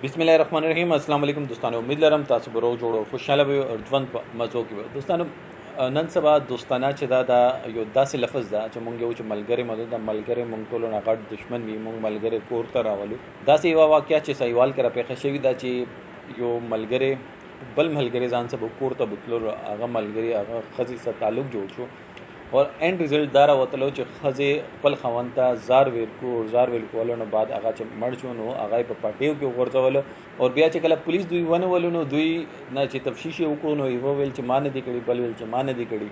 बिस्मिल्लाहिर्रहमानिर्रहीम। अस्सलाम वालेकुम दोस्तانو, उम्मीद लरम तासु बरो जोड़ो खुशहाल به او ژوند په مزو کې به دوستانو نن سبا دوستانه چې دا یو داسې لفظ ده چې مونږ یو چې ملګری مده د ملګری مونږ ټول نه غټ دشمن وي، مونږ ملګری کور ته راولو. داسې یو واقعیا چې سیوال کرا پیښه شوی دا چې یو ملګری بل ملګری ځان سره کور ته بوتلو، هغه ملګری هغه خزي سره تعلق جوړ شو اور اینڈ رزلٹ دارا وتلو چې خزه خپل خاوند ته زار ویل کولو نه بعد هغه چې مړ شو نو هغه په پټیو کې ورځول او بیا چې کله پولیس دوی ونه ولونو دوی نه چې تفتیش وکړو نو یو ویل چې مان دي کړي، بل ویل چې مان دي کړي.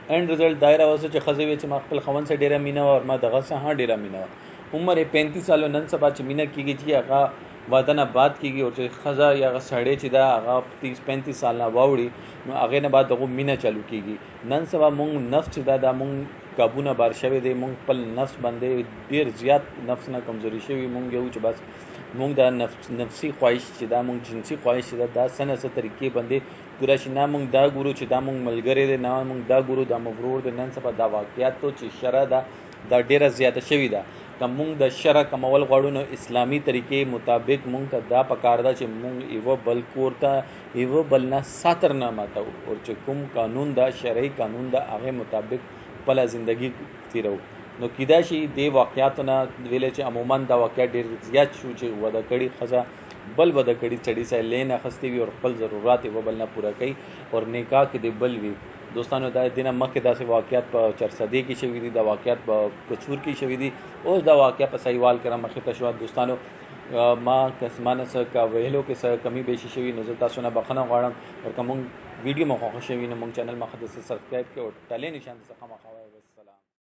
اینڈ رزلٹ دایره وسه چې خزه وی چې ما خپل خاوند سره ډیره مینا او ما دغه سره ډیره مینا. عمر 35 سالو نن سبا چې مینا کیږي چې هغه وادنه بات کیږي او چې خزه یا سړی چې دا هغه 30-35 سال نه واوړي نو هغه نه بعد دغه مینا چالو کیږي. نن سبا مونږ نفس چې دا مونږ قابونه بار شوی دی، مونږ خپل نفس باندې ډیر زیات نفس نه کمزوري شوی. مونږ یو چې بس مونږ دا نفسي خواهش چې دا مونږ جنسي خواهش چې دا سنه طریقې باندې پورا شي نه مونږ دا ګورو چې دا مونږ ملګری دی، نه مونږ دا ګورو دا مغرور دی. نن سبا دا واقعیت تو چې شرع دا ډیره زیاته شوی ده. که مونږ د شرع کمول غواړو نو اسلامي طریقې مطابق مونږ ته دا پکار ده چې مونږ یو بل کور ته یو بل نه ساتر نه ماتو او چې کوم قانون دا شرعي قانون دا هغه مطابق خپل ژوندۍ تیرو. نو کیدا شي د واقعیاتونه ویل چې عموما دا واقعیت ډیر زیات شو چې ودا کړي خزه بل ودا کړي چړي سره لین اخستي وي او خپل ضرورت یو بل نه پورا کوي او نکاح کې دی بل وي. دوستانو دا دینه مکه داسې واقعیت په چرسدې کې شوی دي، دا واقعیت په کچور کې شوی دي، اوس دا واقعیا په سیوال کرا مخه تشوا. دوستانو ما کسمانه سره کا ویلو کې سره کمی بیشي شوی نظر تاسو نه بخنه غواړم او کوم ویډیو مخه شوی نو مونږ چینل مخه سبسکرایب کړئ او ټاله نشان څخه مخه وای. بس